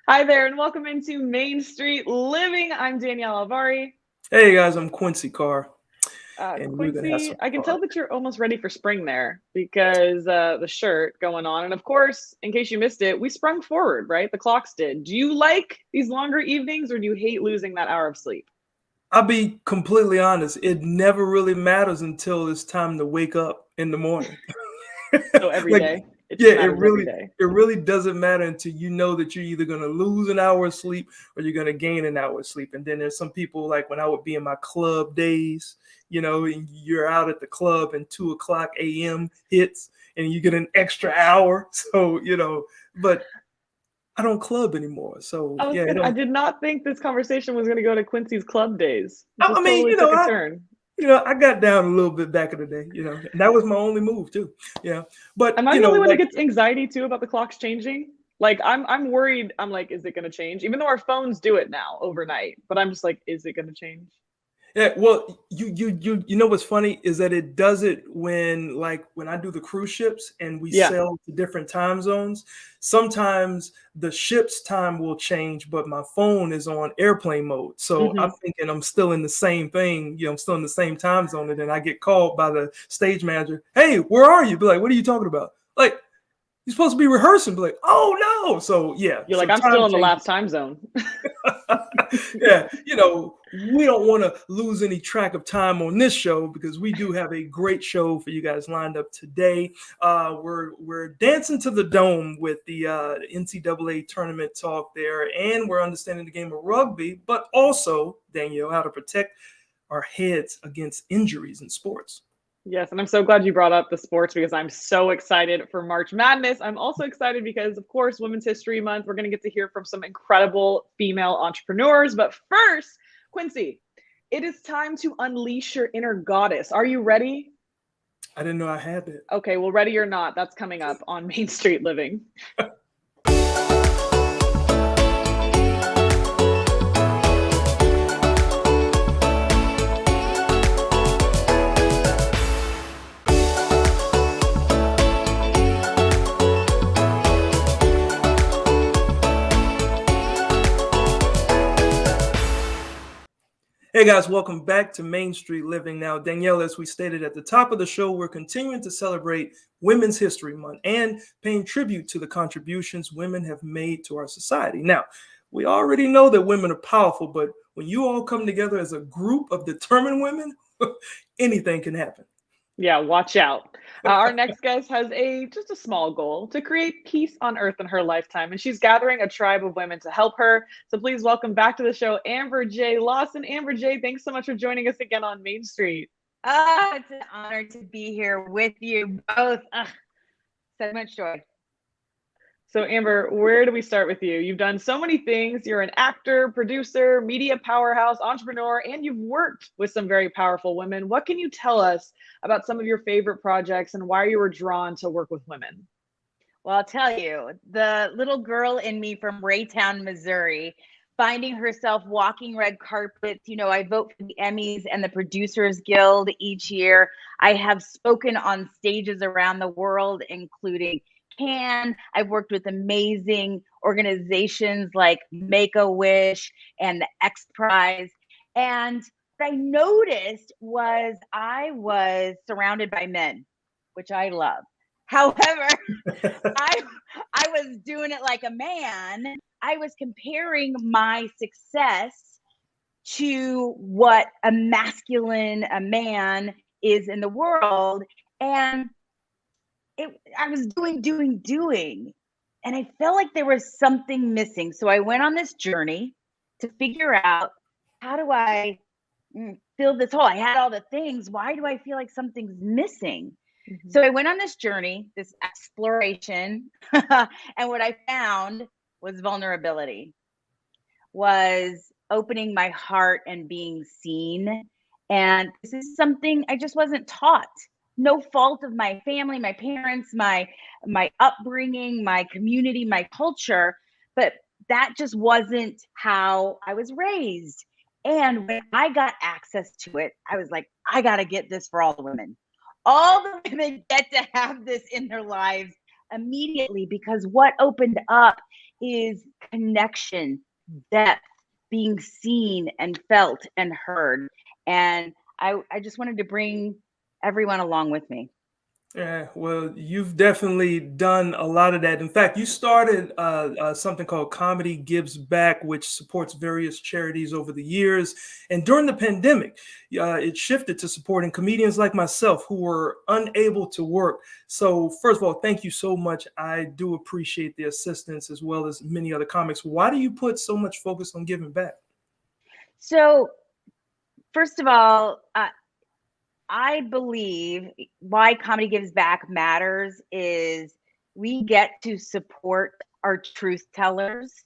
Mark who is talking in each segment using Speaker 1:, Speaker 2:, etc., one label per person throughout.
Speaker 1: Hi there, and welcome into Main Street Living. I'm Danielle Alvari.
Speaker 2: Hey guys, I'm Quincy Carr, and we're gonna have
Speaker 1: Quincy,
Speaker 2: some
Speaker 1: I can
Speaker 2: fun.
Speaker 1: tell that you're almost ready for spring there because the shirt going on. And of course, in case you missed it, we sprung forward, right? The clocks did. Do you like these longer evenings or do you hate losing that hour of sleep?
Speaker 2: I'll be completely honest, it never really matters until it's time to wake up in the morning.
Speaker 1: So every
Speaker 2: Like,
Speaker 1: day, it
Speaker 2: yeah,
Speaker 1: just
Speaker 2: it
Speaker 1: matters every
Speaker 2: really
Speaker 1: day.
Speaker 2: it really doesn't matter until you know that you're either gonna lose an hour of sleep or you're gonna gain an hour of sleep. And then there's some people like when I would be in my club days, and you're out at the club and 2 o'clock a.m. hits and you get an extra hour. So, but I don't club anymore. So yeah, it
Speaker 1: I
Speaker 2: don't.
Speaker 1: did not think this conversation was gonna go to Quincy's club days. It
Speaker 2: I
Speaker 1: just
Speaker 2: mean,
Speaker 1: totally took a turn.
Speaker 2: I got down a little bit back in the day, and that was my only move too. Yeah, but
Speaker 1: Am I the only one that
Speaker 2: like,
Speaker 1: gets anxiety too about the clocks changing? Like I'm worried. I'm like, is it going to change? Even though our phones do it now overnight, but I'm just like, is it going to change?
Speaker 2: yeah. Well, you know what's funny is that it does it when I do the cruise ships and we
Speaker 1: Yeah.
Speaker 2: sail to different time zones. Sometimes the ship's time will change, but my phone is on airplane mode. So I'm
Speaker 1: Hmm.
Speaker 2: thinking I'm still in the same thing. I'm still in the same time zone, and then I get called by the stage manager. Hey, where are you? Be like, what are you talking about? Like, you're supposed to be rehearsing, but like, oh no. So yeah,
Speaker 1: You're
Speaker 2: so
Speaker 1: like, I'm
Speaker 2: time
Speaker 1: still in the last
Speaker 2: changes.
Speaker 1: time zone.
Speaker 2: Yeah, we don't want to lose any track of time on this show because we do have a great show for you guys lined up today. We're dancing to the dome with the NCAA tournament talk there, and we're understanding the game of rugby, but also Danielle, how to protect our heads against injuries in sports.
Speaker 1: Yes, and I'm so glad you brought up the sports because I'm so excited for March Madness. I'm also excited because, of course, Women's History Month, we're going to get to hear from some incredible female entrepreneurs. But first, Quincy, it is time to unleash your inner goddess. Are you ready?
Speaker 2: I didn't know I had that.
Speaker 1: Okay, well, ready or not, that's coming up on Main Street Living.
Speaker 2: Hey guys, welcome back to Main Street Living. Now, Danielle, as we stated at the top of the show, we're continuing to celebrate Women's History Month and paying tribute to the contributions women have made to our society. Now, we already know that women are powerful, but when you all come together as a group of determined women, anything can happen.
Speaker 1: Yeah, watch out. Our next guest has a just a small goal to create peace on Earth in her lifetime, and she's gathering a tribe of women to help her. So please welcome back to the show, Amber J Lawson. Amber J, thanks so much for joining us again on Main Street.
Speaker 3: It's an honor to be here with you both. So much joy.
Speaker 1: So Amber, where do we start with you? You've done so many things. You're an actor, producer, media powerhouse, entrepreneur, and you've worked with some very powerful women. What can you tell us about some of your favorite projects and why you were drawn to work with women?
Speaker 3: Well, I'll tell you, the little girl in me from Raytown, Missouri, finding herself walking red carpets. I vote for the Emmys and the Producers Guild each year. I have spoken on stages around the world, including Cannes. I've worked with amazing organizations like Make a Wish and the X Prize. And what I noticed was I was surrounded by men, which I love. However, I I was doing it like a man. I was comparing my success to what a man is in the world. And I was doing. And I felt like there was something missing. So I went on this journey to figure out, how do I fill this hole? I had all the things. Why do I feel like something's missing?
Speaker 1: Mhm.
Speaker 3: So I went on this journey, this exploration, and what I found was vulnerability, was opening my heart and being seen. And this is something I just wasn't taught. No fault of my family, my parents, my upbringing, my community, my culture, but that just wasn't how I was raised. And when I got access to it, I was like, I got to get this for all the women. All the women get to have this in their lives immediately, because what opened up is connection, depth, being seen and felt and heard. And I just wanted to bring everyone along with me.
Speaker 2: Yeah, well, you've definitely done a lot of that. In fact, you started something called Comedy Gives Back, which supports various charities over the years. And during the pandemic, it shifted to supporting comedians like myself who were unable to work. So, first of all, thank you so much. I do appreciate the assistance as well as many other comics. Why do you put so much focus on giving back?
Speaker 3: So, first of all, I believe why Comedy Gives Back matters is we get to support our truth tellers,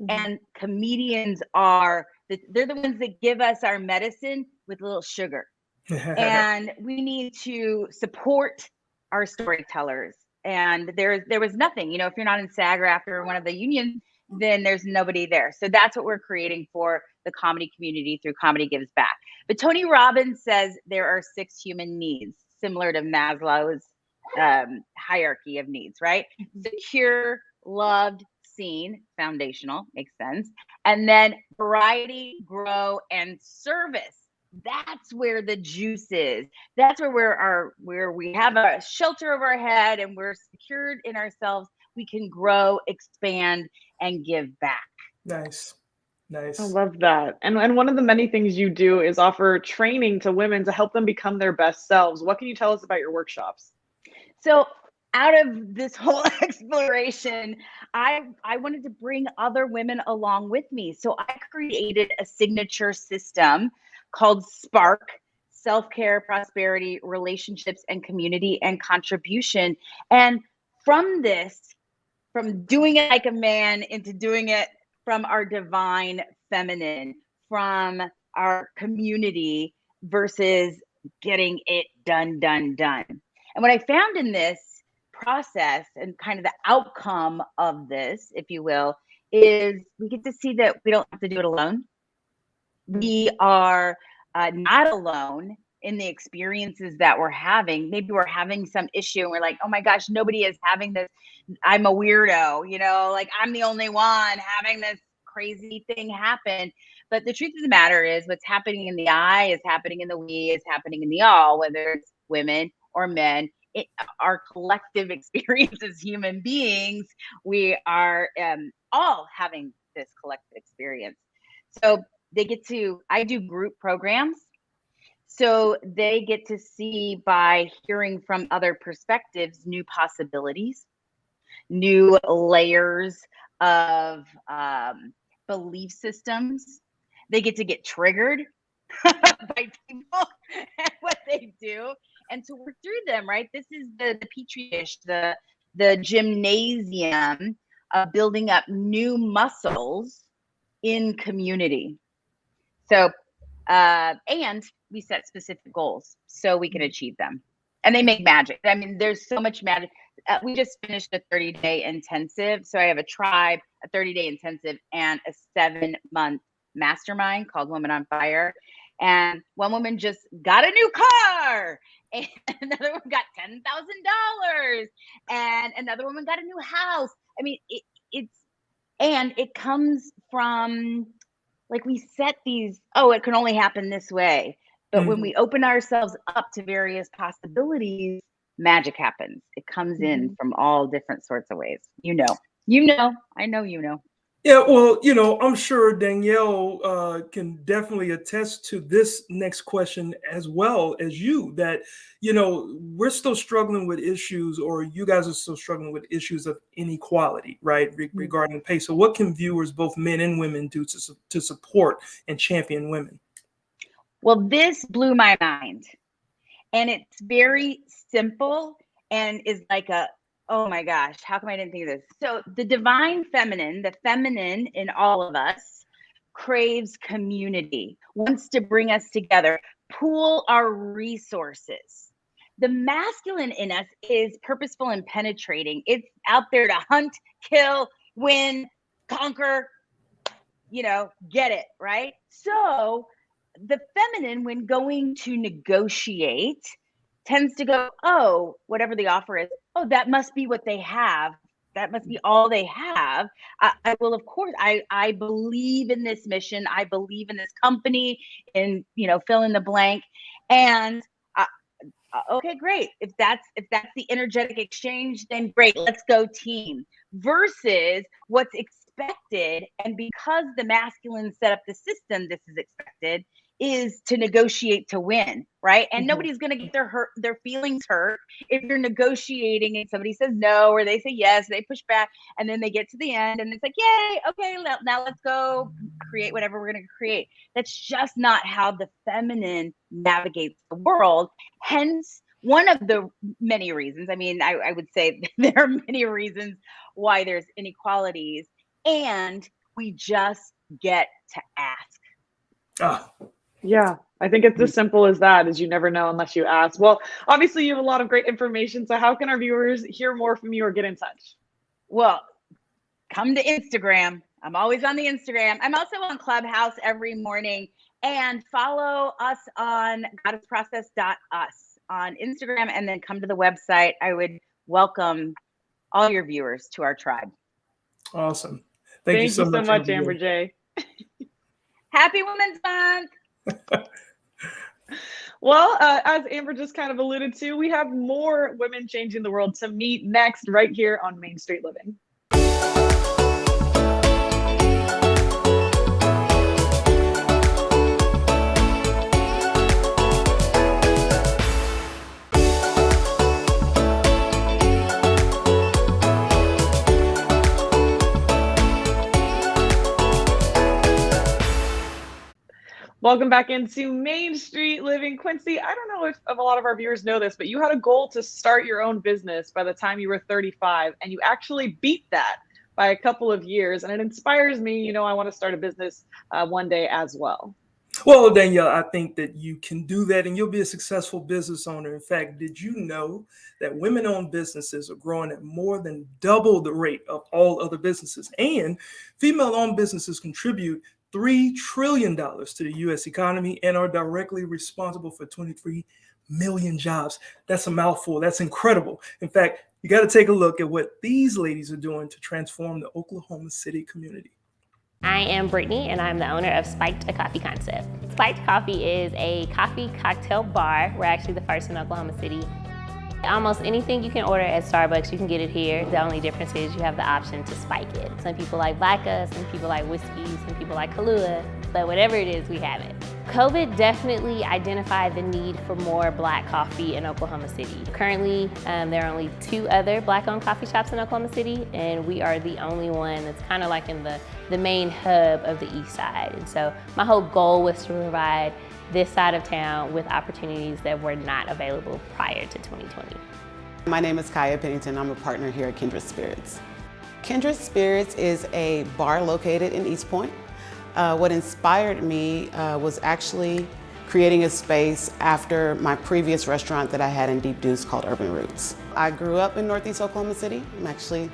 Speaker 3: and comedians they're the ones that give us our medicine with a little sugar. And we need to support our storytellers. And there was nothing, if you're not in SAG-AFTRA or one of the unions, then there's nobody there. So that's what we're creating for the comedy community through Comedy Gives Back. But Tony Robbins says there are 6 human needs, similar to Maslow's hierarchy of needs, right? Secure, loved, seen, foundational, makes sense. And then variety, grow, and service. That's where the juice is. That's where we have a shelter over our head and we're secured in ourselves. We can grow, expand, and give back.
Speaker 2: Nice.
Speaker 1: I love that. And one of the many things you do is offer training to women to help them become their best selves. What can you tell us about your workshops?
Speaker 3: So out of this whole exploration, I wanted to bring other women along with me. So I created a signature system called Spark: Self-Care, Prosperity, Relationships, and Community and Contribution. And from doing it like a man into doing it from our divine feminine, from our community versus getting it done. And what I found in this process and kind of the outcome of this, if you will, is we get to see that we don't have to do it alone. We are not alone in the experiences that we're having. Maybe we're having some issue and we're like, oh my gosh, nobody is having this. I'm a weirdo, like I'm the only one having this crazy thing happen. But the truth of the matter is what's happening in the I is happening in the we, is happening in the all, whether it's women or men. Our collective experience as human beings, we are all having this collective experience. So I do group programs. So they get to see, by hearing from other perspectives, new possibilities, new layers of belief systems. They get triggered by people and what they do, and to work through them, right? This is the petri dish, the gymnasium of building up new muscles in community. So, and we set specific goals so we can achieve them, and they make magic. I mean, there's so much magic. We just finished a 30-day intensive. So I have a tribe, a 30-day intensive, and a 7-month mastermind called Woman on Fire. And one woman just got a new car, and another one got $10,000, and another woman got a new house. I mean, it comes from, like, we set these, it can only happen this way. But when we open ourselves up to various possibilities, magic happens. It comes in from all different sorts of ways. I know.
Speaker 2: Yeah, well, I'm sure Danielle can definitely attest to this next question as well as you, that, we're still struggling with issues, or you guys are still struggling with issues of inequality, right, regarding pay. So what can viewers, both men and women, do to support and champion women?
Speaker 3: Well, this blew my mind. And it's very simple and is like oh my gosh, how come I didn't think of this? So the divine feminine, the feminine in all of us, craves community, wants to bring us together, pool our resources. The masculine in us is purposeful and penetrating. It's out there to hunt, kill, win, conquer, get it, right? So the feminine, when going to negotiate, tends to go, whatever the offer is, that must be what they have. that must be all they have. I will, of course, I believe in this mission. I believe in this company, and fill in the blank. And okay, great. If that's the energetic exchange, then great. Let's go team. Versus what's expected, and because the masculine set up the system, this is expected, is to negotiate to win, right? And nobody's going to get their feelings hurt if you're negotiating and somebody says no, or they say yes, they push back, and then they get to the end and it's like, yay, okay, now let's go create whatever we're going to create. That's just not how the feminine navigates the world. Hence, one of the many reasons, I would say there are many reasons why there's inequalities, and we just get to ask.
Speaker 1: Yeah, I think it's as simple as that, as you never know unless you ask. Well, obviously you have a lot of great information. So how can our viewers hear more from you or get in touch?
Speaker 3: Well, come to Instagram. I'm always on the Instagram. I'm also on Clubhouse every morning, and follow us on goddessprocess.us on Instagram, and then come to the website. I would welcome all your viewers to our tribe.
Speaker 2: Awesome.
Speaker 1: Thank you so much, Amber J.
Speaker 3: Happy Women's Month.
Speaker 1: Well, as Amber just kind of alluded to, we have more women changing the world to meet next right here on Main Street Living. Welcome back into Main Street Living. Quincy, I don't know if a lot of our viewers know this, but you had a goal to start your own business by the time you were 35, and you actually beat that by a couple of years. And it inspires me. I want to start a business one day as well.
Speaker 2: Well, Danielle, I think that you can do that and you'll be a successful business owner. In fact, did you know that women-owned businesses are growing at more than double the rate of all other businesses? And female-owned businesses contribute $3 trillion to the U.S. economy and are directly responsible for 23 million jobs. That's a mouthful. That's incredible. In fact, you got to take a look at what these ladies are doing to transform the Oklahoma City community.
Speaker 4: I am Brittany, and I'm the owner of Spiked, a coffee concept. Spiked Coffee is a coffee cocktail bar. We're actually the first in Oklahoma City. Almost anything you can order at Starbucks, you can get it here. The only difference is you have the option to spike it. Some people like vodka, some people like whiskey, some people like Kahlua, but whatever it is, we have it. COVID definitely identified the need for more Black coffee in Oklahoma City. Currently, there are only 2 other Black-owned coffee shops in Oklahoma City, and we are the only one that's kind of like in the main hub of the east side. And so my whole goal was to provide this side of town with opportunities that were not available prior to 2020.
Speaker 5: My name is Kaya Pennington. I'm a partner here at Kindred Spirits. Kindred Spirits is a bar located in East Point. What inspired me was actually creating a space after my previous restaurant that I had in Deep Deuce called Urban Roots. I grew up in Northeast Oklahoma City. I'm actually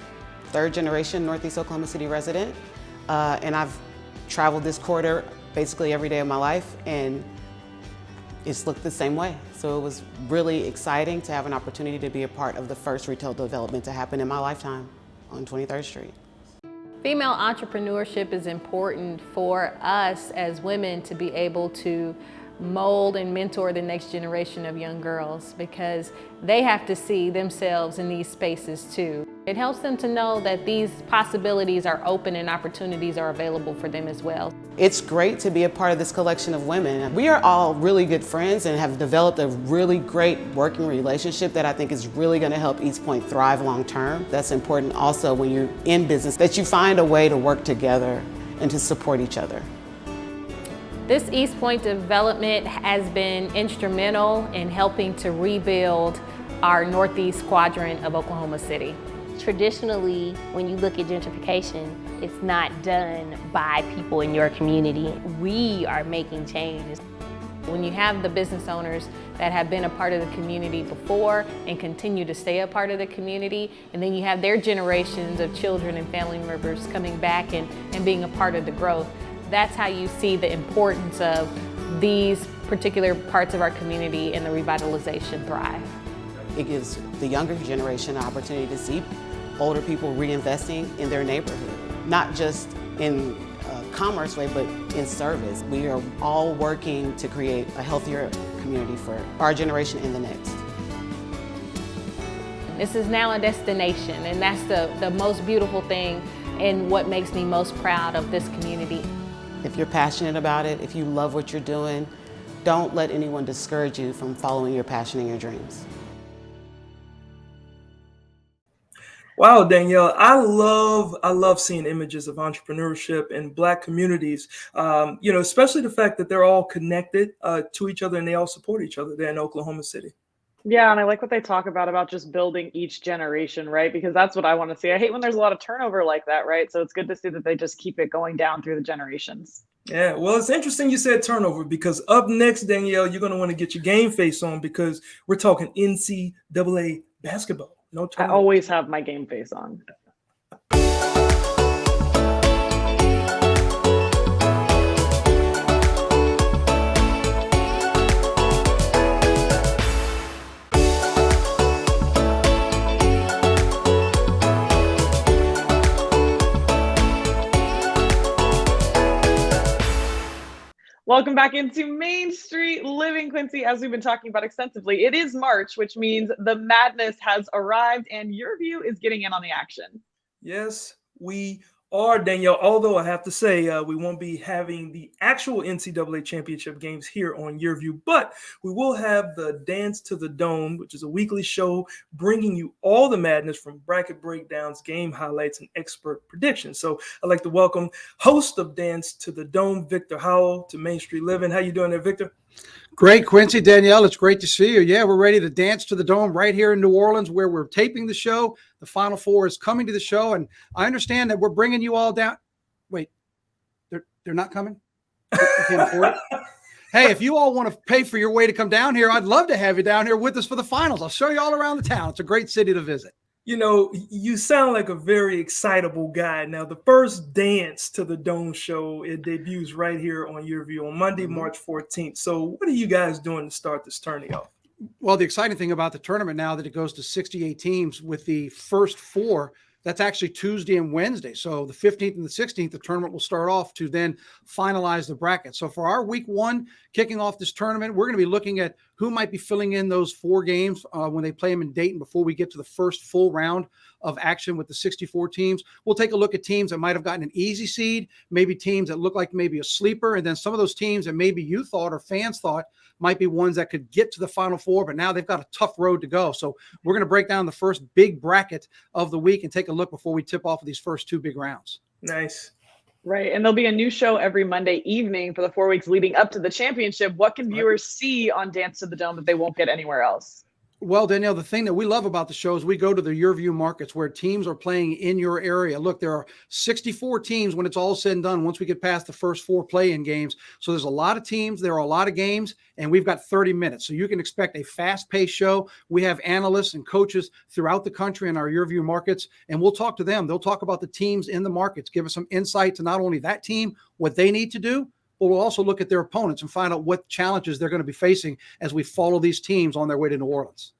Speaker 5: 3rd generation Northeast Oklahoma City resident. And I've traveled this corridor basically every day of my life, and it's looked the same way. So it was really exciting to have an opportunity to be a part of the first retail development to happen in my lifetime on 23rd Street.
Speaker 6: Female entrepreneurship is important for us as women to be able to mold and mentor the next generation of young girls, because they have to see themselves in these spaces too. It helps them to know that these possibilities are open and opportunities are available for them as well.
Speaker 5: It's great to be a part of this collection of women. We are all really good friends and have developed a really great working relationship that I think is really going to help East Point thrive long term. That's important also when you're in business, that you find a way to work together and to support each other.
Speaker 6: This East Point development has been instrumental in helping to rebuild our northeast quadrant of Oklahoma City.
Speaker 4: Traditionally, when you look at gentrification, it's not done by people in your community. We are making changes.
Speaker 6: When you have the business owners that have been a part of the community before and continue to stay a part of the community, and then you have their generations of children and family members coming back and being a part of the growth, that's how you see the importance of these particular parts of our community and the revitalization thrive.
Speaker 5: It gives the younger generation an opportunity to see older people reinvesting in their neighborhood, not just in a commerce way, but in service. We are all working to create a healthier community for our generation and the next.
Speaker 6: This is now a destination, and that's the most beautiful thing and what makes me most proud of this community.
Speaker 5: If you're passionate about it, if you love what you're doing, don't let anyone discourage you from following your passion and your dreams.
Speaker 2: Wow, Danielle, I love seeing images of entrepreneurship in Black communities. Especially the fact that they're all connected to each other and they all support each other there in Oklahoma City.
Speaker 1: Yeah, and I like what they talk about just building each generation, right? Because that's what I want to see. I hate when there's a lot of turnover like that, right? So it's good to see that they just keep it going down through the generations.
Speaker 2: Yeah, well, it's interesting you said turnover, because up next, Danielle, you're going to want to get your game face on, because we're talking NCAA basketball. No
Speaker 1: turnover. I always have my game face on. Welcome back into Main Street Living, Quincy. As we've been talking about extensively, it is March, which means the madness has arrived and your view is getting in on the action.
Speaker 2: Yes, we are, Danielle. Although I have to say we won't be having the actual NCAA championship games here on Your View, but we will have the Dance to the Dome, which is a weekly show bringing you all the madness from bracket breakdowns, game highlights, and expert predictions. So I'd like to welcome host of Dance to the Dome, Victor Howell, to Main Street Living. How you doing there, Victor?
Speaker 7: Great, Quincy. Danielle, it's great to see you. Yeah, we're ready to dance to the Dome right here in New Orleans, where we're taping the show. The Final Four is coming to the show, and I understand that we're bringing you all down. Wait, they're not coming? You can't afford it? Hey, if you all want to pay for your way to come down here, I'd love to have you down here with us for the finals. I'll show you all around the town. It's a great city to visit.
Speaker 2: You know, you sound like a very excitable guy. Now, the first Dance to the Dome show, it debuts right here on Your View on Monday, March 14th. So what are you guys doing to start this tourney off?
Speaker 7: Well, the exciting thing about the tournament now that it goes to 68 teams with the first four, that's actually Tuesday and Wednesday. So the 15th and the 16th, the tournament will start off to then finalize the bracket. So for our week one, kicking off this tournament, we're going to be looking at who might be filling in those four games when they play them in Dayton before we get to the first full round of action with the 64 teams. We'll take a look at teams that might have gotten an easy seed, maybe teams that look like maybe a sleeper, and then some of those teams that maybe you thought or fans thought might be ones that could get to the Final Four, but now they've got a tough road to go. So we're going to break down the first big bracket of the week and take a look before we tip off of these first two big rounds.
Speaker 2: Nice.
Speaker 1: Right. And there'll be a new show every Monday evening for the 4 weeks leading up to the championship. What can viewers see on Dance to the Dome that they won't get anywhere else?
Speaker 7: Well, Danielle, the thing that we love about the show is we go to the Your View markets where teams are playing in your area. Look, there are 64 teams when it's all said and done once we get past the first four play-in games. So there's a lot of teams, there are a lot of games, and we've got 30 minutes. So you can expect a fast-paced show. We have analysts and coaches throughout the country in our Your View markets, and we'll talk to them. They'll talk about the teams in the markets, give us some insight to not only that team, what they need to do, but we'll also look at their opponents and find out what challenges they're going to be facing as we follow these teams on their way to New Orleans.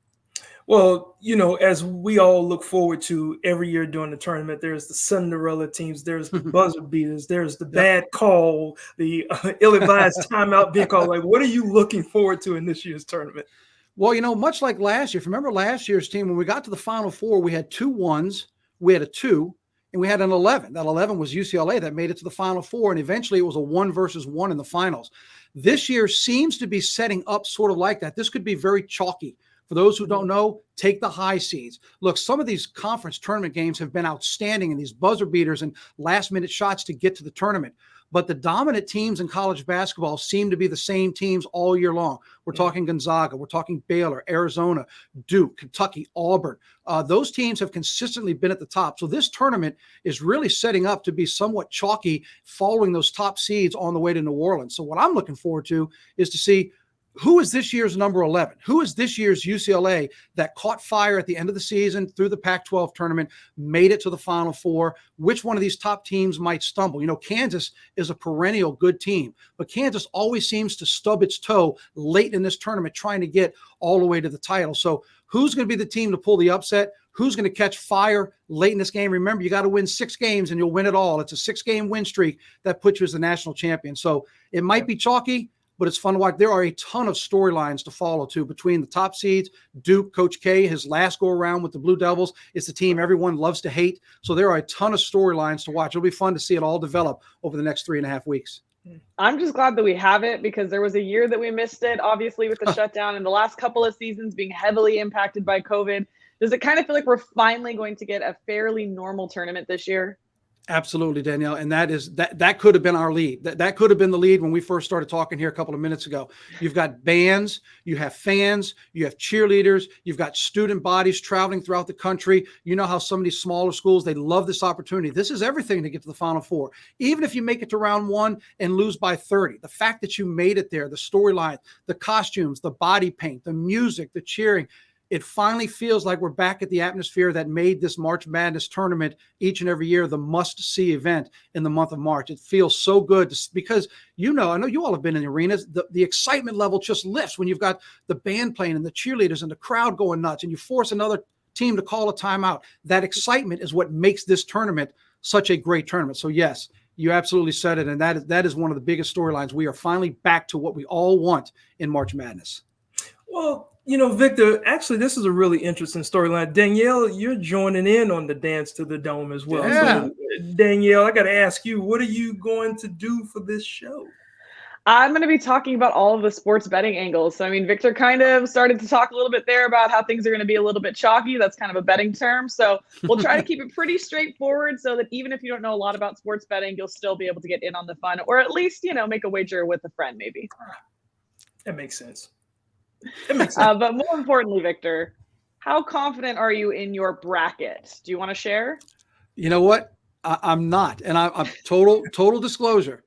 Speaker 2: Well, you know, as we all look forward to every year during the tournament, there's the Cinderella teams, there's the buzzer beaters, there's the bad call, the ill-advised timeout being called. Like, what are you looking forward to in this year's tournament?
Speaker 7: Well, you know, much like last year, if you remember last year's team, when we got to the Final Four, we had 2 1s, we had a 2, and we had an 11. That 11 was UCLA that made it to the Final Four, and eventually it was a 1-versus-1 in the finals. This year seems to be setting up sort of like that. This could be very chalky. For those who don't know, take the high seeds. Look, some of these conference tournament games have been outstanding in these buzzer beaters and last-minute shots to get to the tournament. But the dominant teams in college basketball seem to be the same teams all year long. We're talking Gonzaga, we're talking Baylor, Arizona, Duke, Kentucky, Auburn. Those teams have consistently been at the top. So this tournament is really setting up to be somewhat chalky following those top seeds on the way to New Orleans. So what I'm looking forward to is to see who is this year's number 11? Who is this year's UCLA that caught fire at the end of the season through the Pac-12 tournament, made it to the Final Four? Which one of these top teams might stumble? You know, Kansas is a perennial good team, but Kansas always seems to stub its toe late in this tournament trying to get all the way to the title. So who's going to be the team to pull the upset? who's going to catch fire late in this game. Remember, you got to win 6 games and you'll win it all. It's a 6-game win streak that puts you as the national champion. So it might be chalky, but it's fun to watch. There are a ton of storylines to follow too between the top seeds. Duke, Coach K, his last go around with the Blue Devils. It's the team everyone loves to hate. So there are a ton of storylines to watch. It'll be fun to see it all develop over the next 3.5 weeks.
Speaker 1: I'm just glad that we have it, because there was a year that we missed it, obviously, with the shutdown, and the last couple of seasons being heavily impacted by COVID. Does it kind of feel like we're finally going to get a fairly normal tournament this year?
Speaker 7: Absolutely, Danielle. And that could have been our lead. That could have been the lead when we first started talking here a couple of minutes ago. You've got bands, you have fans, you have cheerleaders, you've got student bodies traveling throughout the country. You know how some of these smaller schools, they love this opportunity. This is everything to get to the Final Four. Even if you make it to round 1 and lose by 30, the fact that you made it there, the storyline, the costumes, the body paint, the music, the cheering, it finally feels like we're back at the atmosphere that made this March Madness tournament each and every year the must-see event in the month of March. It feels so good because, I know you all have been in the arenas. The excitement level just lifts when you've got the band playing and the cheerleaders and the crowd going nuts, and you force another team to call a timeout. That excitement is what makes this tournament such a great tournament. So yes, you absolutely said it, and that is one of the biggest storylines. We are finally back to what we all want in March Madness.
Speaker 2: Well, Victor, actually, this is a really interesting storyline. Danielle, you're joining in on the Dance to the Dome as well.
Speaker 7: Yeah.
Speaker 2: So, Danielle, I got to ask you, what are you going to do for this show?
Speaker 1: I'm going to be talking about all of the sports betting angles. So, Victor kind of started to talk a little bit there about how things are going to be a little bit chalky. That's kind of a betting term. So we'll try to keep it pretty straightforward so that even if you don't know a lot about sports betting, you'll still be able to get in on the fun, or at least, make a wager with a friend maybe.
Speaker 2: That makes sense.
Speaker 1: But more importantly, Victor, how confident are you in your bracket? Do you want to share?
Speaker 7: You know what? I'm not. And I'm total disclosure.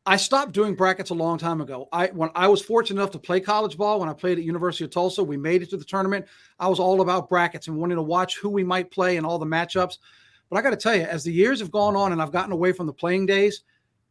Speaker 7: I stopped doing brackets a long time ago. When I was fortunate enough to play college ball, when I played at University of Tulsa, we made it to the tournament. I was all about brackets and wanting to watch who we might play and all the matchups. But I got to tell you, as the years have gone on and I've gotten away from the playing days,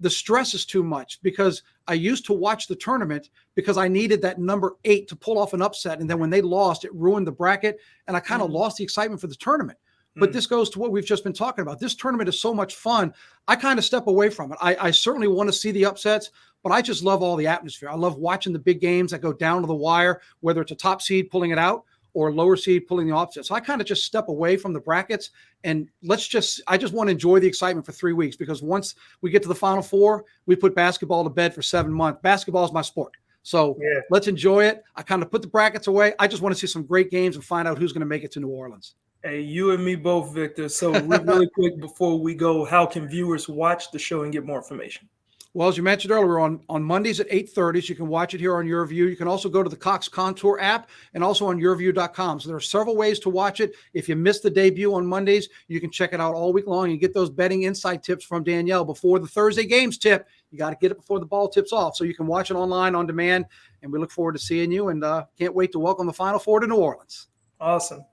Speaker 7: the stress is too much, because I used to watch the tournament because I needed that number 8 to pull off an upset. And then when they lost, it ruined the bracket. And I kind of lost the excitement for the tournament. But this goes to what we've just been talking about. This tournament is so much fun. I kind of step away from it. I certainly want to see the upsets, but I just love all the atmosphere. I love watching the big games that go down to the wire, whether it's a top seed pulling it out or a lower seed pulling the opposite. So I kind of just step away from the brackets, and I just want to enjoy the excitement for 3 weeks, because once we get to the Final Four, we put basketball to bed for 7 months. Basketball is my sport. So Let's enjoy it. I kind of put the brackets away. I just want to see some great games and find out who's going to make it to New Orleans.
Speaker 2: Hey, you and me both, Victor. So really quick before we go, how can viewers watch the show and get more information?
Speaker 7: Well, as you mentioned earlier, on Mondays at 8:30, so you can watch it here on YourView. You can also go to the Cox Contour app and also on YourView.com. So there are several ways to watch it. If you missed the debut on Mondays, you can check it out all week long and get those betting insight tips from Danielle before the Thursday games tip. You got to get it before the ball tips off. So you can watch it online on demand, and we look forward to seeing you, and can't wait to welcome the Final Four to New Orleans.
Speaker 2: Awesome.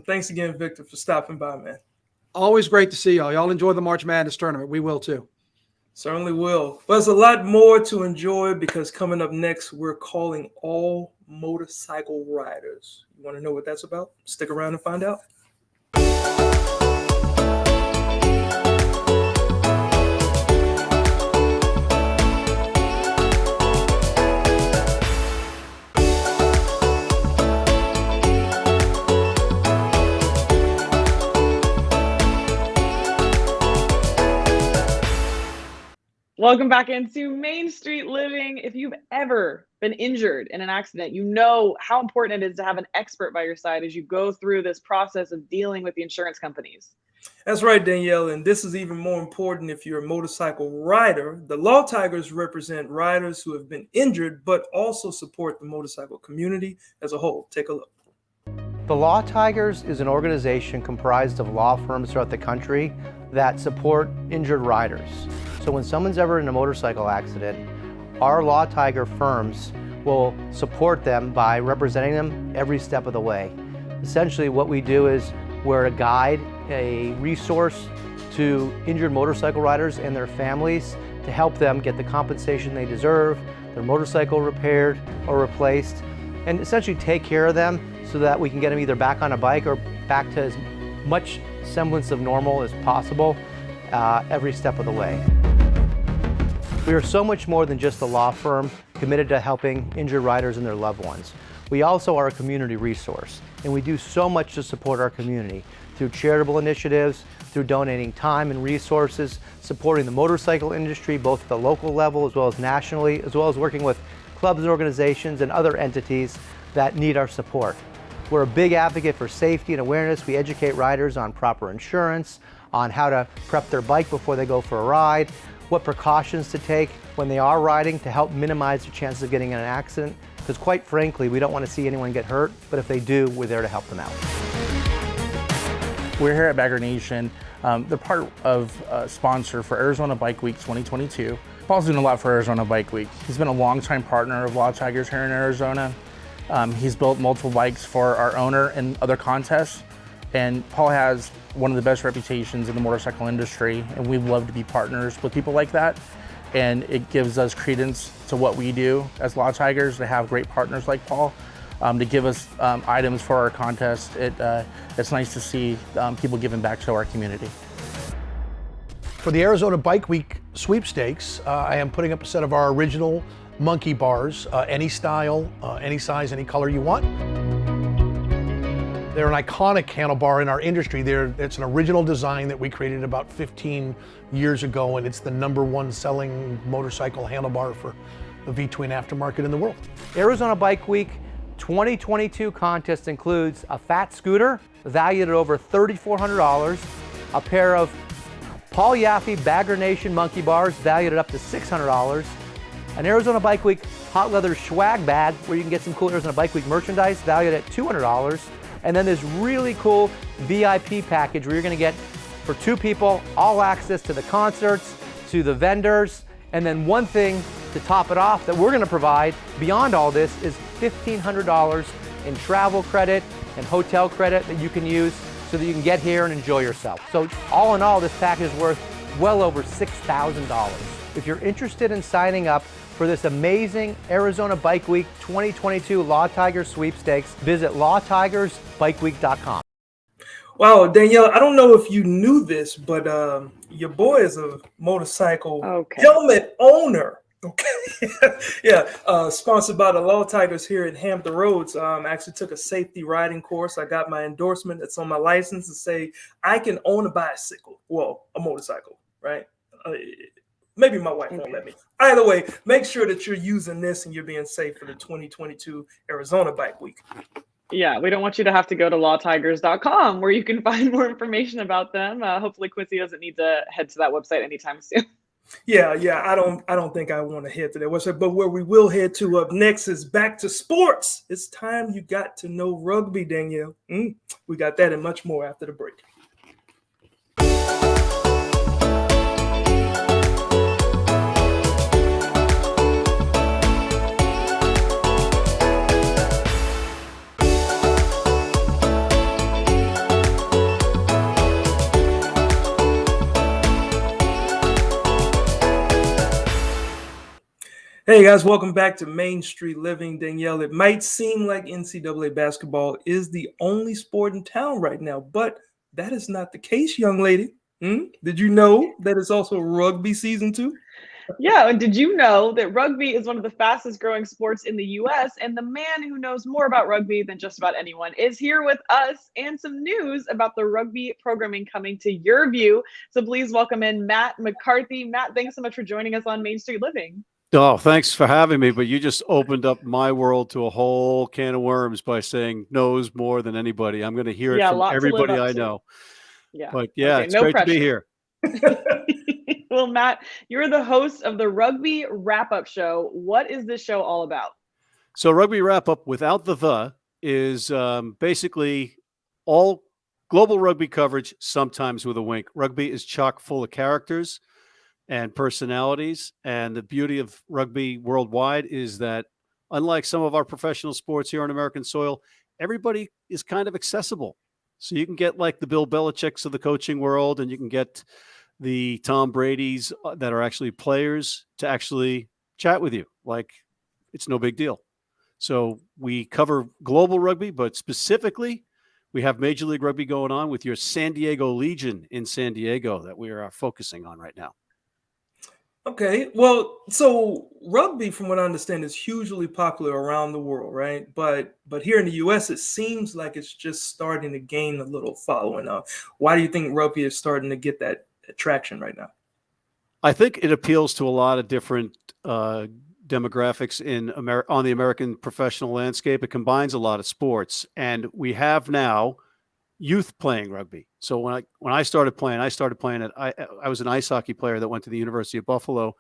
Speaker 2: Thanks again, Victor, for stopping by, man.
Speaker 7: Always great to see y'all. Y'all enjoy the March Madness tournament. We will too.
Speaker 2: Certainly will. But there's a lot more to enjoy, because coming up next, we're calling all motorcycle riders. You want to know what that's about? Stick around and find out.
Speaker 1: Welcome back into Main Street Living. If you've ever been injured in an accident, you know how important it is to have an expert by your side as you go through this process of dealing with the insurance companies.
Speaker 2: That's right, Danielle. And this is even more important if you're a motorcycle rider. The Law Tigers represent riders who have been injured, but also support the motorcycle community as a whole. Take a look.
Speaker 8: The Law Tigers is an organization comprised of law firms throughout the country that support injured riders. So when someone's ever in a motorcycle accident, our Law Tiger firms will support them by representing them every step of the way. Essentially what we do is we're a guide, a resource to injured motorcycle riders and their families to help them get the compensation they deserve, their motorcycle repaired or replaced, and essentially take care of them so that we can get them either back on a bike or back to as much semblance of normal as possible every step of the way. We are so much more than just a law firm committed to helping injured riders and their loved ones. We also are a community resource, and we do so much to support our community through charitable initiatives, through donating time and resources, supporting the motorcycle industry both at the local level as well as nationally, as well as working with clubs and organizations and other entities that need our support. We're a big advocate for safety and awareness. We educate riders on proper insurance, on how to prep their bike before they go for a ride, what precautions to take when they are riding to help minimize the chances of getting in an accident. Because quite frankly, we don't want to see anyone get hurt, but if they do, we're there to help them out.
Speaker 9: We're here at Bagger Nation. They're part of a sponsor for Arizona Bike Week 2022. Paul's doing a lot for Arizona Bike Week. He's been a longtime partner of Law Tigers here in Arizona. He's built multiple bikes for our owner and other contests. And Paul has one of the best reputations in the motorcycle industry, and we love to be partners with people like that. And it gives us credence to what we do as Law Tigers to have great partners like Paul. To give us items for our contest. It's nice to see people giving back to our community.
Speaker 10: For the Arizona Bike Week sweepstakes, I am putting up a set of our original monkey bars, any style, any size, any color you want. They're an iconic handlebar in our industry. It's an original design that we created about 15 years ago, and it's the #1 selling motorcycle handlebar for the V-twin aftermarket in the world.
Speaker 8: Arizona Bike Week 2022 contest includes a fat scooter valued at over $3,400, a pair of Paul Yaffe Bagger Nation monkey bars valued at up to $600, an Arizona Bike Week hot leather swag bag where you can get some cool Arizona Bike Week merchandise valued at $200, and then this really cool VIP package where you're going to get, for 2 people, all access to the concerts, to the vendors, and then one thing to top it off that we're going to provide beyond all this is $1,500 in travel credit and hotel credit that you can use so that you can get here and enjoy yourself. So all in all, this package is worth well over $6,000. If you're interested in signing up for this amazing Arizona Bike Week 2022 Law Tigers sweepstakes, visit lawtigersbikeweek.com.
Speaker 2: Wow, Danielle, I don't know if you knew this, but your boy is a motorcycle helmet owner. Okay. Yeah. Sponsored by the Law Tigers here at Hampton Roads. Actually took a safety riding course. I got my endorsement that's on my license to say I can own a bicycle. Well, a motorcycle, right? Maybe my wife won't let me. Either way, make sure that you're using this and you're being safe for the 2022 Arizona Bike Week.
Speaker 1: Yeah, we don't want you to have to go to lawtigers.com where you can find more information about them. Hopefully Quincy doesn't need to head to that website anytime soon.
Speaker 2: Yeah. I don't think I want to head to that website, but where we will head to up next is back to sports. It's time you got to know rugby, Danielle. We got that and much more after the break. Hey guys, welcome back to Main Street Living. Danielle, it might seem like NCAA basketball is the only sport in town right now, but that is not the case, young lady. Did you know that it's also rugby season too?
Speaker 1: Yeah, and did you know that rugby is one of the fastest growing sports in the US? And the man who knows more about rugby than just about anyone is here with us and some news about the rugby programming coming to your view. So please welcome in Matt McCarthy. Matt, thanks so much for joining us on Main Street Living.
Speaker 11: Oh, thanks for having me. But you just opened up my world to a whole can of worms by saying knows more than anybody. I'm going to hear it from everybody I know.
Speaker 1: Yeah.
Speaker 11: But yeah,
Speaker 1: okay,
Speaker 11: it's great to be here.
Speaker 1: Well, Matt, you're the host of the Rugby Wrap-Up Show. What is this show all about?
Speaker 11: So Rugby Wrap-Up without the is basically all global rugby coverage, sometimes with a wink. Rugby is chock full of characters and personalities. And the beauty of rugby worldwide is that unlike some of our professional sports here on American soil, everybody is kind of accessible. So you can get like the Bill Belichick's of the coaching world, and you can get the Tom Brady's that are actually players to actually chat with you. Like it's no big deal. So we cover global rugby, but specifically we have Major League Rugby going on with your San Diego Legion in San Diego that we are focusing on right now.
Speaker 2: Okay, well, so rugby, from what I understand, is hugely popular around the world, right? But here in the U.S., it seems like it's just starting to gain a little following up. Why do you think rugby is starting to get that traction right now?
Speaker 11: I think it appeals to a lot of different demographics in on the American professional landscape. It combines a lot of sports, and we have now youth playing rugby. So when I started playing at I was an ice hockey player that went to the University of Buffalo,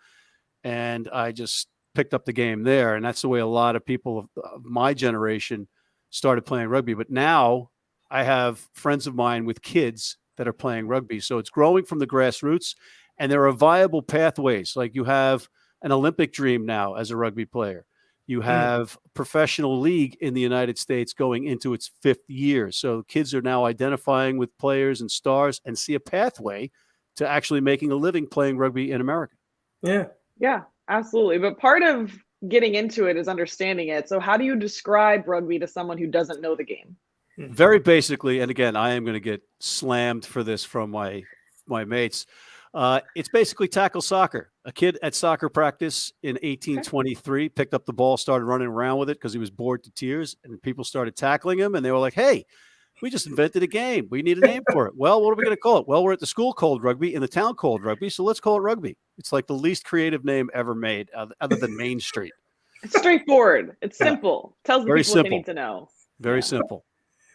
Speaker 11: and I just picked up the game there. And that's the way a lot of people of my generation started playing rugby. But now I have friends of mine with kids that are playing rugby. So it's growing from the grassroots, and there are viable pathways. Like you have an Olympic dream now as a rugby player. You have professional league in the United States going into its 5th year. So kids are now identifying with players and stars and see a pathway to actually making a living playing rugby in America.
Speaker 1: Yeah, absolutely. But part of getting into it is understanding it. So how do you describe rugby to someone who doesn't know the game?
Speaker 11: Very basically, and again, I am going to get slammed for this from my mates. It's basically tackle soccer. A kid at soccer practice in 1823 picked up the ball, started running around with it because he was bored to tears, and people started tackling him, and they were like, hey, we just invented a game. We need a name for it. Well, what are we going to call it? Well, we're at the school called rugby, in the town called rugby, so let's call it rugby. It's like the least creative name ever made other than Main Street.
Speaker 1: It's straightforward. It's simple. Tells the
Speaker 11: Very
Speaker 1: people what they
Speaker 11: simple.
Speaker 1: need to know.
Speaker 11: Very simple.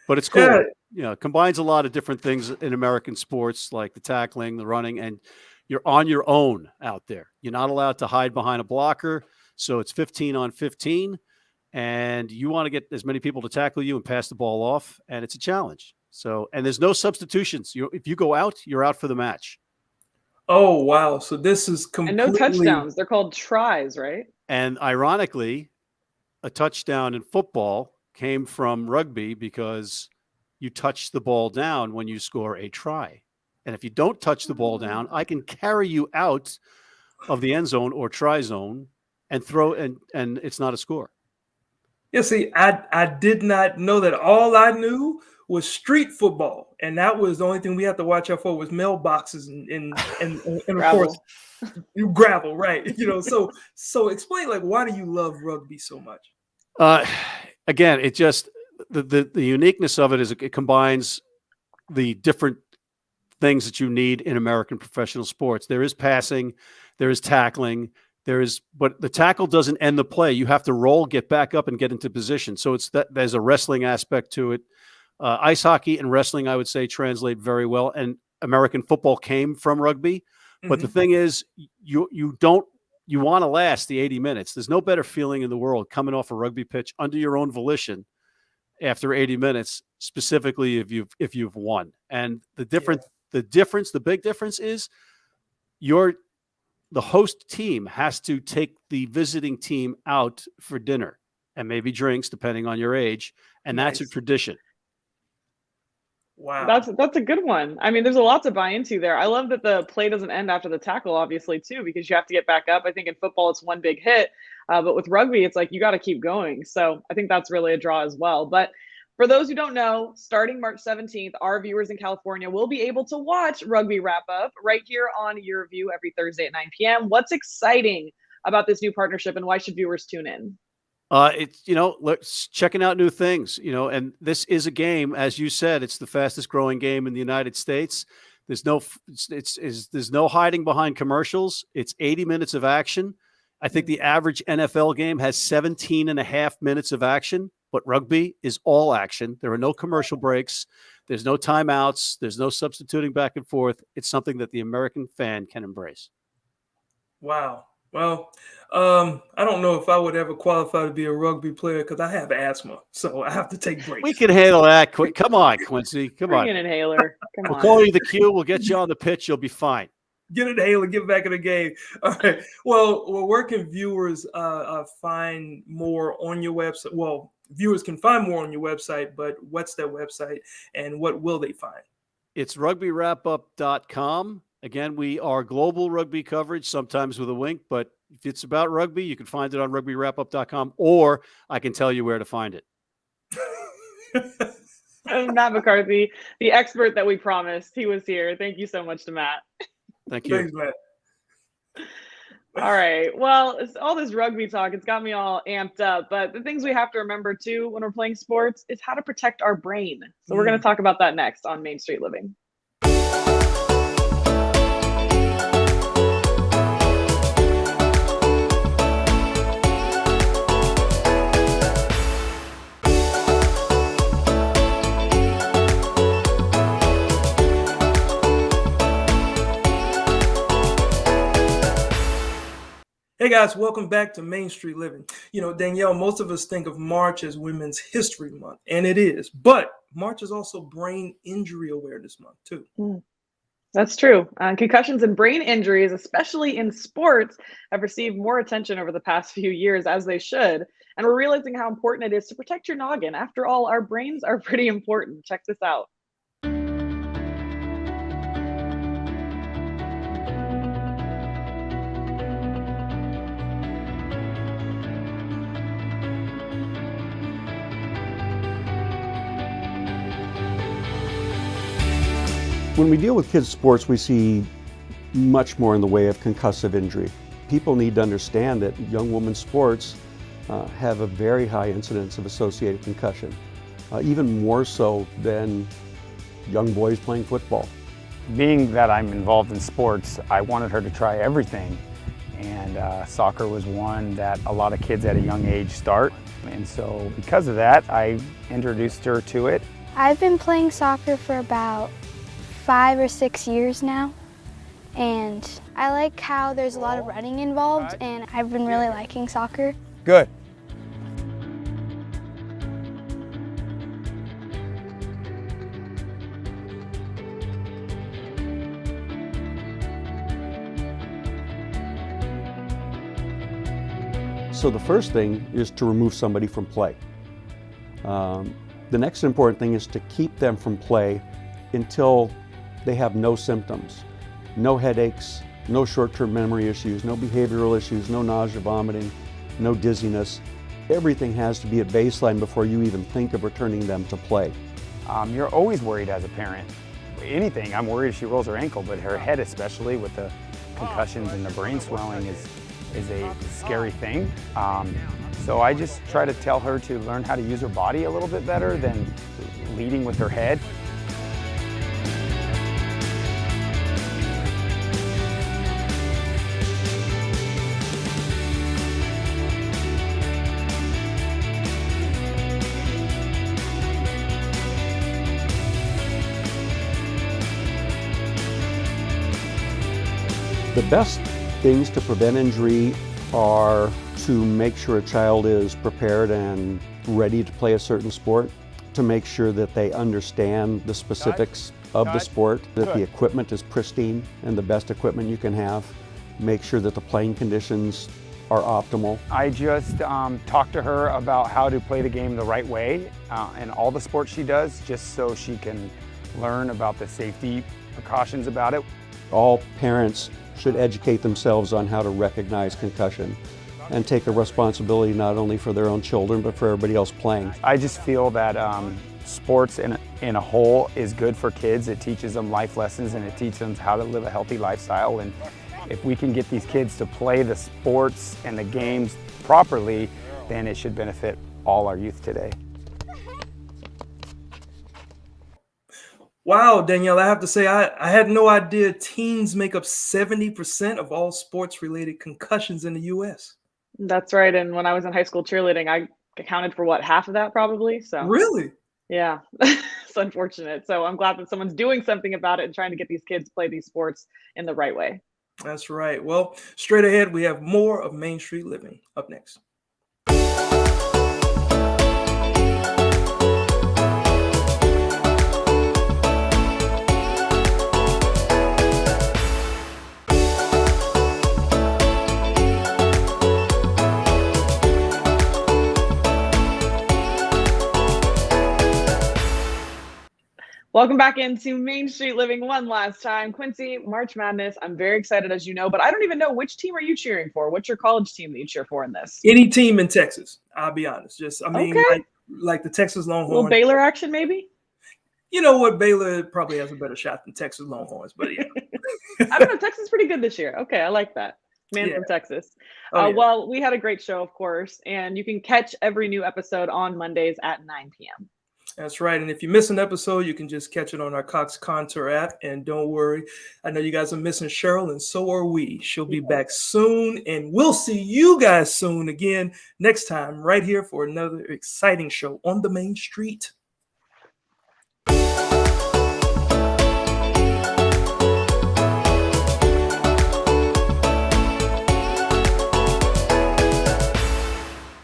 Speaker 11: But it's cool. It combines a lot of different things in American sports, like the tackling, the running, and you're on your own out there. You're not allowed to hide behind a blocker. So it's 15 on 15, and you want to get as many people to tackle you and pass the ball off, and it's a challenge. So, and there's no substitutions. If you go out, you're out for the match.
Speaker 2: Oh, wow. So this is completely...
Speaker 1: And no touchdowns. They're called tries, right?
Speaker 11: And ironically, a touchdown in football came from rugby because you touch the ball down when you score a try. And if you don't touch the ball down, I can carry you out of the end zone or try zone and throw, and it's not a score.
Speaker 2: Yeah, see, I did not know that. All I knew was street football, and that was the only thing we had to watch out for was mailboxes and of course gravel, right? So explain, like, why do you love rugby so much?
Speaker 11: Again, it just the uniqueness of it is it combines the different things that you need in American professional sports. There is passing, there is tackling, but the tackle doesn't end the play. You have to roll, get back up, and get into position. So there's a wrestling aspect to it. Ice hockey and wrestling, I would say, translate very well. And American football came from rugby. But the thing is, you want to last the 80 minutes. There's no better feeling in the world coming off a rugby pitch under your own volition after 80 minutes, specifically if you've won. And the big difference is the host team has to take the visiting team out for dinner and maybe drinks, depending on your age. And that's a tradition.
Speaker 2: Wow.
Speaker 1: That's a good one. I mean, there's a lot to buy into there. I love that the play doesn't end after the tackle, obviously, too, because you have to get back up. I think in football, it's one big hit. But with rugby, it's like you got to keep going. So I think that's really a draw as well. But for those who don't know, starting March 17th, our viewers in California will be able to watch Rugby Wrap Up right here on Your View every Thursday at 9 p.m. What's exciting about this new partnership, and why should viewers tune in?
Speaker 11: It's checking out new things, and this is a game, as you said, it's the fastest growing game in the United States. There's no hiding behind commercials. It's 80 minutes of action. I think the average NFL game has 17 and a half minutes of action, but rugby is all action. There are no commercial breaks. There's no timeouts. There's no substituting back and forth. It's something that the American fan can embrace.
Speaker 2: Wow. Well, I don't know if I would ever qualify to be a rugby player because I have asthma, so I have to take breaks.
Speaker 11: We can handle that. Come on, Quincy. Come on.
Speaker 1: Bring an inhaler.
Speaker 11: We'll call you the Q. We'll get you on the pitch. You'll be fine.
Speaker 2: Get an inhaler. Get back in the game. All right. Well, where can viewers find more on your website? Well, viewers can find more on your website, but what's that website and what will they find?
Speaker 11: It's rugbywrapup.com. Again, we are global rugby coverage, sometimes with a wink, but if it's about rugby, you can find it on rugbywrapup.com, or I can tell you where to find it.
Speaker 1: Matt McCarthy, the expert that we promised. He was here. Thank you so much to Matt.
Speaker 11: Thank you.
Speaker 2: Thanks, Matt.
Speaker 1: All right. Well, it's all this rugby talk, it's got me all amped up. But the things we have to remember too when we're playing sports is how to protect our brain. So we're going to talk about that next on Main Street Living.
Speaker 2: Hey guys, welcome back to Main Street Living. You know, Danielle, most of us think of March as Women's History Month, and it is, but March is also Brain Injury Awareness Month too.
Speaker 1: That's true. Concussions and brain injuries, especially in sports, have received more attention over the past few years, as they should. And we're realizing how important it is to protect your noggin. After all, our brains are pretty important. Check this out.
Speaker 11: When we deal with kids' sports, we see much more in the way of concussive injury. People need to understand that young women's sports have a very high incidence of associated concussion, even more so than young boys playing football.
Speaker 12: Being that I'm involved in sports, I wanted her to try everything, and soccer was one that a lot of kids at a young age start. And so because of that, I introduced her to it.
Speaker 13: I've been playing soccer for about 5 or 6 years now, and I like how there's a lot of running involved, and I've been really liking soccer.
Speaker 12: Good.
Speaker 11: So the first thing is to remove somebody from play. The next important thing is to keep them from play until they have no symptoms, no headaches, no short-term memory issues, no behavioral issues, no nausea, vomiting, no dizziness. Everything has to be at baseline before you even think of returning them to play.
Speaker 12: You're always worried as a parent. Anything, I'm worried if she rolls her ankle, but her head especially with the concussions and the brain swelling is a scary thing. So I just try to tell her to learn how to use her body a little bit better than leading with her head.
Speaker 11: The best things to prevent injury are to make sure a child is prepared and ready to play a certain sport, to make sure that they understand the specifics of the sport, that the equipment is pristine and the best equipment you can have, make sure that the playing conditions are optimal.
Speaker 12: I just talk to her about how to play the game the right way in all the sports she does, just so she can learn about the safety precautions about it.
Speaker 11: All parents should educate themselves on how to recognize concussion and take a responsibility not only for their own children, but for everybody else playing.
Speaker 12: I just feel that sports in a whole is good for kids. It teaches them life lessons and it teaches them how to live a healthy lifestyle. And if we can get these kids to play the sports and the games properly, then it should benefit all our youth today.
Speaker 2: Wow, Danielle, I have to say, I had no idea teens make up 70% of all sports-related concussions in the U.S.
Speaker 1: That's right. And when I was in high school cheerleading, I accounted for what, half of that probably. So
Speaker 2: Really?
Speaker 1: yeah, it's unfortunate. So I'm glad that someone's doing something about it and trying to get these kids to play these sports in the right way.
Speaker 2: That's right. Well, straight ahead, we have more of Main Street Living up next.
Speaker 1: Welcome back into Main Street Living one last time. Quincy, March Madness. I'm very excited, as you know, but I don't even know, which team are you cheering for? What's your college team that you cheer for in this?
Speaker 2: Any team in Texas, I'll be honest. Just, I mean,
Speaker 1: Okay.
Speaker 2: like the Texas Longhorns.
Speaker 1: A little Baylor action, maybe?
Speaker 2: You know what? Baylor probably has a better shot than Texas Longhorns, but yeah.
Speaker 1: I don't know. Texas is pretty good this year. Okay, I like that. Man
Speaker 2: Yeah.
Speaker 1: from Texas.
Speaker 2: Oh, yeah.
Speaker 1: Well, we had a great show, of course, and you can catch every new episode on Mondays at 9 p.m.
Speaker 2: That's right. And if you miss an episode, you can just catch it on our Cox Contour app. And don't worry, I know you guys are missing Cheryl, and so are we. She'll be back soon, and we'll see you guys soon again next time right here for another exciting show on the main street.